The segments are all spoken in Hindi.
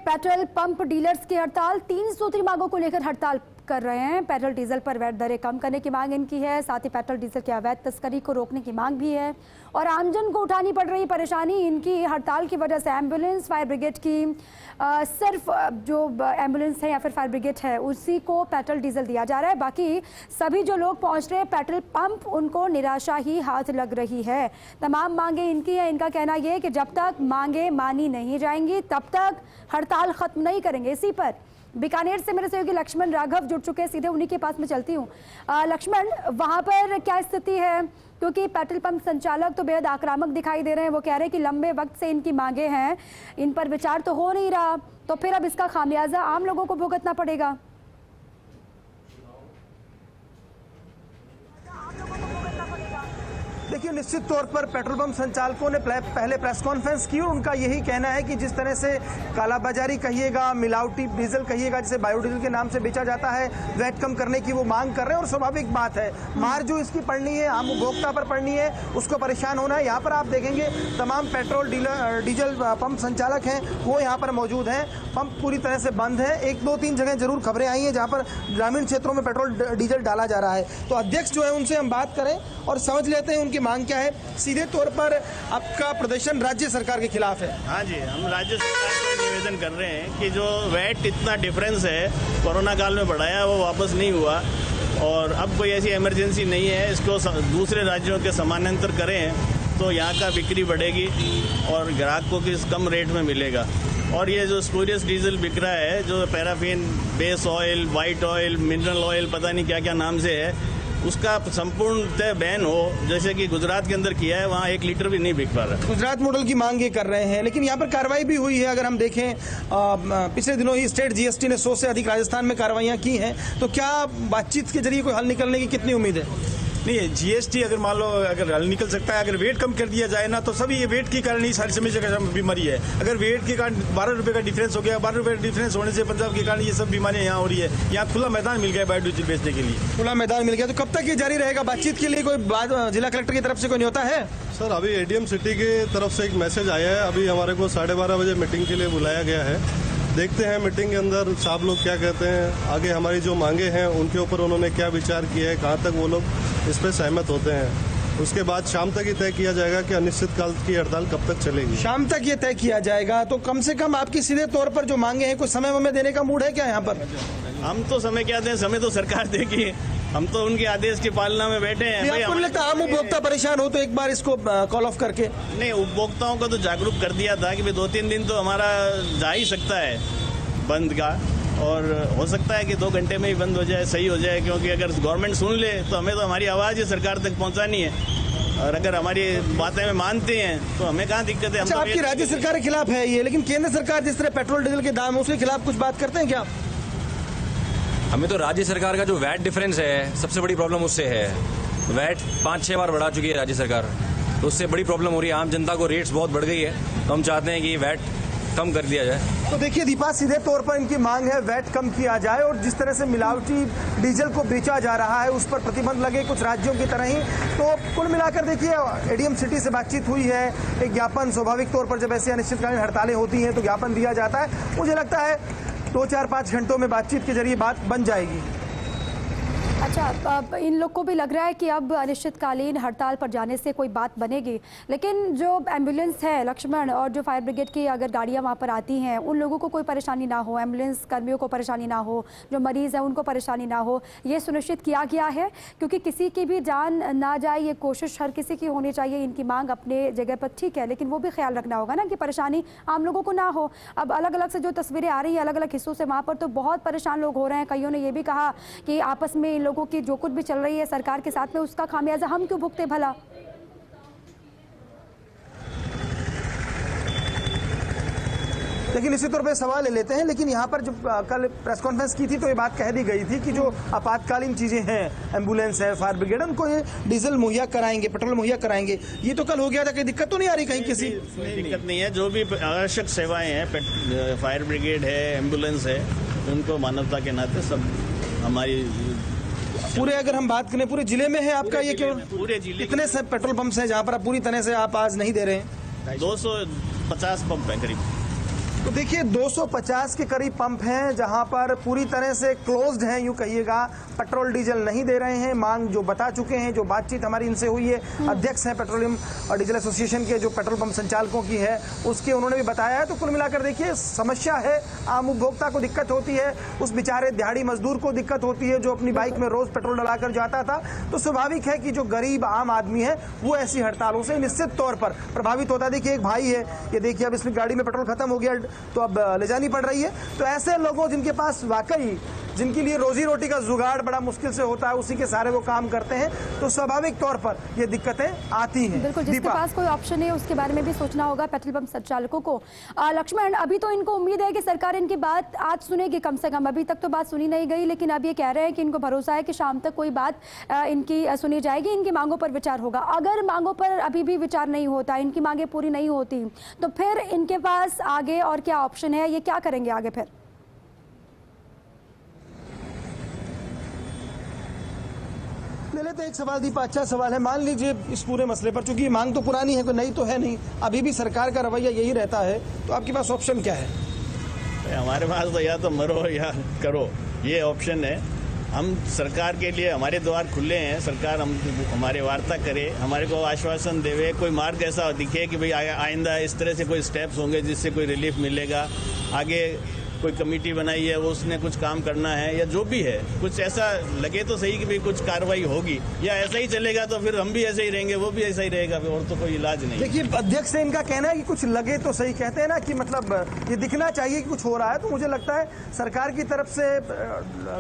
पेट्रोल पंप डीलर्स की हड़ताल 3 सूत्री मांगों को लेकर हड़ताल कर रहे हैं। पेट्रोल डीजल पर वैट दरें कम करने की मांग इनकी है, साथ ही पेट्रोल डीजल की अवैध तस्करी को रोकने की मांग भी है और आमजन को उठानी पड़ रही परेशानी इनकी हड़ताल की वजह से एम्बुलेंस फायर ब्रिगेड की सिर्फ जो एम्बुलेंस है या फिर फायर ब्रिगेड है उसी को पेट्रोल डीजल दिया जा रहा है। बाकी सभी जो लोग पहुंच रहे हैं पेट्रोल पंप उनको निराशा ही हाथ लग रही है। तमाम मांगे इनकी है। इनका कहना यह है कि जब तक मांगे मानी नहीं जाएंगी तब तक हड़ताल खत्म नहीं करेंगे। इसी पर बीकानेर से मेरे सहयोगी लक्ष्मण राघव जुड़ चुके हैं, सीधे उन्हीं के पास में चलती हूँ। लक्ष्मण, वहां पर क्या स्थिति है? क्योंकि पेट्रोल पंप संचालक तो बेहद आक्रामक दिखाई दे रहे हैं। वो कह रहे हैं कि लंबे वक्त से इनकी मांगे हैं, इन पर विचार तो हो नहीं रहा, तो फिर अब इसका खामियाजा आम लोगों को भुगतना पड़ेगा। देखिए, निश्चित तौर पर पेट्रोल पंप संचालकों ने पहले प्रेस कॉन्फ्रेंस की और उनका यही कहना है कि जिस तरह से कालाबाजारी कहिएगा, मिलावटी डीजल कहिएगा, जिसे बायोडीजल के नाम से बेचा जाता है, वैट कम करने की वो मांग कर रहे हैं और स्वाभाविक बात है, मार जो इसकी पड़नी है आम उपभोक्ता पर पड़नी है, उसको परेशान होना है। यहाँ पर आप देखेंगे तमाम पेट्रोल डीजल पंप संचालक हैं वो यहाँ पर मौजूद हैं। पंप पूरी तरह से बंद है। 1, 2, 3 जगह जरूर खबरें आई हैं जहाँ पर ग्रामीण क्षेत्रों में पेट्रोल डीजल डाला जा रहा है। तो अध्यक्ष जो है उनसे हम बात करें और समझ लेते हैं उनकी मांग क्या है। सीधे तौर पर आपका प्रदर्शन राज्य सरकार के खिलाफ है। हाँ जी, हम राज्य सरकार को निवेदन कर रहे हैं कि जो वैट इतना डिफरेंस है कोरोना काल में बढ़ाया वो वापस नहीं हुआ और अब कोई ऐसी इमरजेंसी नहीं है, इसको दूसरे राज्यों के समानांतर करें तो यहाँ का बिक्री बढ़ेगी और ग्राहक को किस कम रेट में मिलेगा। और ये जो स्पूरियस डीजल बिक रहा है, जो paraffin, base oil, white oil, mineral oil, पता नहीं क्या क्या नाम से है, उसका संपूर्णतः बैन हो, जैसे कि गुजरात के अंदर किया है, वहाँ 1 लीटर भी नहीं बिक पा रहा। गुजरात मॉडल की मांग ये कर रहे हैं, लेकिन यहाँ पर कार्रवाई भी हुई है। अगर हम देखें पिछले दिनों ही स्टेट जीएसटी ने 100 से अधिक राजस्थान में कार्रवाइयाँ की हैं, तो क्या बातचीत के जरिए कोई हल निकलने की कितनी उम्मीद है? नहीं, जीएसटी अगर मान लो अगर हल निकल सकता है, अगर वेट कम कर दिया जाए ना, तो सभी ये वेट के कारण ही सारी समस्या का बीमारी है। अगर वेट के कारण 12 रुपए का डिफरेंस हो गया, 12 रुपए का डिफरेंस होने से पंजाब के कारण ये सब बीमारियां यहाँ हो रही है। यहाँ खुला मैदान मिल गया बायोडीजल बेचने के लिए, खुला मैदान मिल गया। तो कब तक ये जारी रहेगा? बातचीत के लिए कोई जिला कलेक्टर की तरफ से कोई न्योता है? सर, अभी एडीएम सिटी की तरफ से एक मैसेज आया है। अभी हमारे को 12:30 बजे मीटिंग के लिए बुलाया गया है। देखते हैं मीटिंग के अंदर साहब लोग क्या कहते हैं, आगे हमारी जो मांगे हैं उनके ऊपर उन्होंने क्या विचार किया है, कहाँ तक वो लोग इस पर सहमत होते हैं। उसके बाद शाम तक ही तय किया जाएगा कि अनिश्चितकाल की हड़ताल कब तक चलेगी। शाम तक ये तय किया जाएगा। तो कम से कम आपकी सीधे तौर पर जो मांगे हैं, कुछ समय में देने का मूड है क्या यहाँ पर? हम तो समय क्या दें, समय तो सरकार देगी, हम तो उनके आदेश की पालना में बैठे हैं। आपको लगता है आम उपभोक्ता परेशान हो तो एक बार इसको कॉल ऑफ करके? नहीं, उपभोक्ताओं को तो जागरूक कर दिया था कि भाई 2-3 दिन तो हमारा जा ही सकता है बंद का, और हो सकता है कि 2 घंटे में ही बंद हो जाए, सही हो जाए, क्योंकि अगर गवर्नमेंट सुन ले तो हमें तो हमारी आवाज़ ही सरकार तक पहुंचानी है और अगर हमारी बातें में मानते हैं तो हमें कहाँ दिक्कत है। अच्छा, आपकी राज्य सरकार के खिलाफ है ये, लेकिन केंद्र सरकार जिस तरह पेट्रोल डीजल के दाम उसके खिलाफ कुछ बात करते हैं क्या? हमें तो राज्य सरकार का जो वैट डिफरेंस है सबसे बड़ी प्रॉब्लम उससे है। वैट 5-6 बार बढ़ा चुकी है राज्य सरकार, तो उससे बड़ी प्रॉब्लम हो रही है। आम जनता को रेट्स बहुत बढ़ गई है, तो हम चाहते हैं कि वैट कम कर दिया जाए। तो देखिए दीपा, सीधे तौर पर इनकी मांग है वैट कम किया जाए और जिस तरह से मिलावटी डीजल को बेचा जा रहा है उस पर प्रतिबंध लगे कुछ राज्यों की तरह ही। तो कुल मिलाकर देखिए, एडीएम सिटी से बातचीत हुई है, एक ज्ञापन, स्वाभाविक तौर पर जब ऐसी अनिश्चितकालीन हड़तालें होती हैं तो ज्ञापन दिया जाता है। मुझे लगता है 2, 4, 5 घंटों में बातचीत के जरिए बात बन जाएगी। अच्छा, अब इन लोग को भी लग रहा है कि अब अनिश्चितकालीन हड़ताल पर जाने से कोई बात बनेगी, लेकिन जो एम्बुलेंस है लक्ष्मण और जो फायर ब्रिगेड की अगर गाड़ियां वहां पर आती हैं उन लोगों को कोई परेशानी ना हो, एम्बुलेंस कर्मियों को परेशानी ना हो, जो मरीज़ हैं उनको परेशानी ना हो, ये सुनिश्चित किया गया है। क्योंकि किसी की भी जान ना जाए ये कोशिश हर किसी की होनी चाहिए। इनकी मांग अपने जगह पर ठीक है, लेकिन वो भी ख्याल रखना होगा ना कि परेशानी आम लोगों को ना हो। अब अलग अलग से जो तस्वीरें आ रही हैं अलग अलग हिस्सों से, वहाँ पर तो बहुत परेशान लोग हो रहे हैं। कईयों ने ये भी कहा कि आपस में इन लोगों की जो कुछ भी चल रही है सरकार के साथ में उसका खामियाजा हम क्यों भुगते भला। लेकिन इसी तौर पे सवाल ले लेते हैं, लेकिन यहाँ पर जब कल प्रेस कॉन्फ्रेंस की थी तो ये बात कह दी गई थी कि जो आपातकालीन चीजें हैं, एम्बुलेंस है, फायर ब्रिगेड, उनको ये डीजल मुहैया कराएंगे, पेट्रोल मुहैया कराएंगे। ये तो कल हो गया था, कोई दिक्कत तो नहीं आ रही कहीं? किसी दिक्कत नहीं है। जो भी आवश्यक सेवाएं हैं, फायर ब्रिगेड है, एम्बुलेंस है, उनको मानवता के नाते सब हमारी पूरे, अगर हम बात करें पूरे जिले में है आपका ये, क्यों पूरे जिले कितने से पेट्रोल पंप्स हैं जहाँ पर आप पूरी तरह से आप आज नहीं दे रहे हैं? 250 पंप है करीब। तो देखिए 250 के करीब पंप हैं जहां पर पूरी तरह से क्लोज्ड हैं, यूं कहिएगा, पेट्रोल डीजल नहीं दे रहे हैं। मांग जो बता चुके हैं, जो बातचीत हमारी इनसे हुई है, अध्यक्ष हैं पेट्रोलियम और डीजल एसोसिएशन के जो पेट्रोल पंप संचालकों की है उसके उन्होंने भी बताया है। तो कुल मिलाकर देखिए समस्या है, आम उपभोक्ता को दिक्कत होती है, उस बेचारे दिहाड़ी मजदूर को दिक्कत होती है जो अपनी बाइक में रोज पेट्रोल डलाकर जाता था। तो स्वाभाविक है कि जो गरीब आम आदमी है वो ऐसी हड़तालों से निश्चित तौर पर प्रभावित होता है। देखिए एक भाई है, ये देखिए अब इसमें गाड़ी में पेट्रोल खत्म हो गया तो अब ले जानी पड़ रही है। तो ऐसे लोगों जिनके पास वाकई जिनके लिए रोजी रोटी का जुगाड़ बड़ा मुश्किल से होता है, उसी के सारे वो काम करते हैं, तो स्वाभाविक तौर पर ये दिक्कतें आती हैं। बिल्कुल, जिसके पास कोई ऑप्शन है उसके बारे में भी सोचना होगा पेट्रोल पंप संचालकों को। लक्ष्मण, अभी तो इनको उम्मीद है कि सरकार इनकी बात आज सुनेगी, कम से कम अभी तक तो बात सुनी नहीं गई, लेकिन अब ये कह रहे हैं कि इनको भरोसा है कि शाम तक कोई बात इनकी सुनी जाएगी, इनकी मांगों पर विचार होगा। अगर मांगों पर अभी भी विचार नहीं होता, इनकी मांगें पूरी नहीं होती, तो फिर इनके पास आगे और क्या ऑप्शन है, ये क्या करेंगे आगे फिर? ले लेते हैं एक सवाल दीपा, अच्छा सवाल है। मान लीजिए इस पूरे मसले पर, चूंकि मांग तो पुरानी है, कोई नई तो है नहीं, अभी भी सरकार का रवैया यही रहता है, तो आपके पास ऑप्शन क्या है? हमारे पास तो या तो मरो या करो, ये ऑप्शन है। हम सरकार के लिए, हमारे द्वार खुले हैं, सरकार हमारे वार्ता करे, हमारे को आश्वासन देवे, कोई मार्ग ऐसा दिखे कि भाई आइंदा इस तरह से कोई स्टेप्स होंगे जिससे कोई रिलीफ मिलेगा, आगे कोई कमेटी बनाई है वो उसने कुछ काम करना है, या जो भी है कुछ ऐसा लगे तो सही कि भाई कुछ कार्रवाई होगी, या ऐसा ही चलेगा तो फिर हम भी ऐसे ही रहेंगे, वो भी ऐसा ही रहेगा, और तो कोई इलाज नहीं। देखिए अध्यक्ष से इनका कहना है कि कुछ लगे तो सही, कहते हैं ना कि मतलब ये दिखना चाहिए कि कुछ हो रहा है। तो मुझे लगता है सरकार की तरफ से,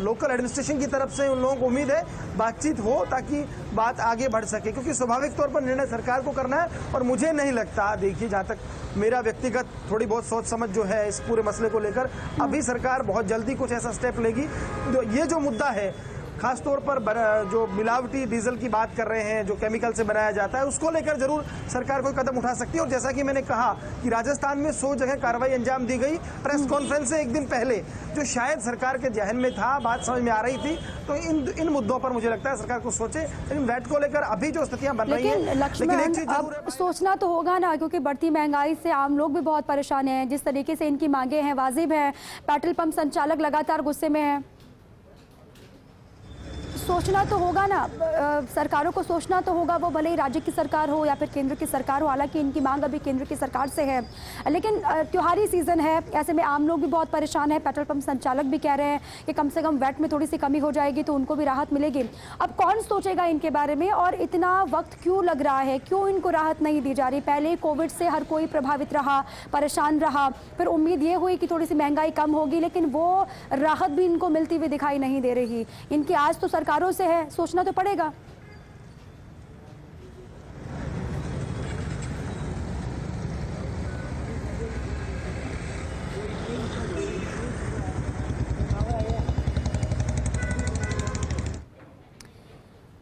लोकल एडमिनिस्ट्रेशन की तरफ से उन लोगों को उम्मीद है बातचीत हो ताकि बात आगे बढ़ सके, क्योंकि स्वाभाविक तौर पर निर्णय सरकार को करना है। और मुझे नहीं लगता, देखिए जहाँ तक मेरा व्यक्तिगत थोड़ी बहुत सोच समझ जो है इस पूरे मसले को लेकर, अभी सरकार बहुत जल्दी कुछ ऐसा स्टेप लेगी। तो ये जो मुद्दा है खासतौर पर जो मिलावटी डीजल की बात कर रहे हैं, जो केमिकल से बनाया जाता है, उसको लेकर जरूर सरकार कोई कदम उठा सकती है। और जैसा कि मैंने कहा कि राजस्थान में 100 जगह कार्रवाई अंजाम दी गई। प्रेस कॉन्फ्रेंस से एक दिन पहले जो शायद सरकार के जहन में था, बात समझ में आ रही थी, तो इन मुद्दों पर मुझे लगता है सरकार को सोचे। लेकिन वैट को लेकर अभी जो स्थितियां बन रही हैं, लेकिन एक चीज जरूर है, सोचना तो होगा ना, क्योंकि बढ़ती महंगाई से आम लोग भी बहुत परेशान हैं। जिस तरीके से इनकी मांगे हैं वाजिब है, पेट्रोल पंप संचालक लगातार गुस्से में है। सोचना तो होगा ना, सरकारों को सोचना तो होगा, वो भले ही राज्य की सरकार हो या फिर केंद्र की सरकार हो। हालांकि इनकी मांग अभी केंद्र की सरकार से है, लेकिन त्योहारी सीजन है, ऐसे में आम लोग भी बहुत परेशान है। पेट्रोल पंप संचालक भी कह रहे हैं कि कम से कम वैट में थोड़ी सी कमी हो जाएगी तो उनको भी राहत मिलेगी। अब कौन सोचेगा इनके बारे में, और इतना वक्त क्यों लग रहा है, क्यों इनको राहत नहीं दी जा रही? पहले कोविड से हर कोई प्रभावित रहा, परेशान रहा, फिर उम्मीद ये हुई कि थोड़ी सी महंगाई कम होगी, लेकिन वो राहत भी इनको मिलती हुई दिखाई नहीं दे रही। इनकी आज तो सरकारों से है, सोचना तो पड़ेगा।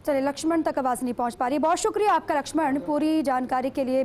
चलिए, लक्ष्मण तक आवाज नहीं पहुंच पा रही। बहुत शुक्रिया आपका लक्ष्मण, पूरी जानकारी के लिए।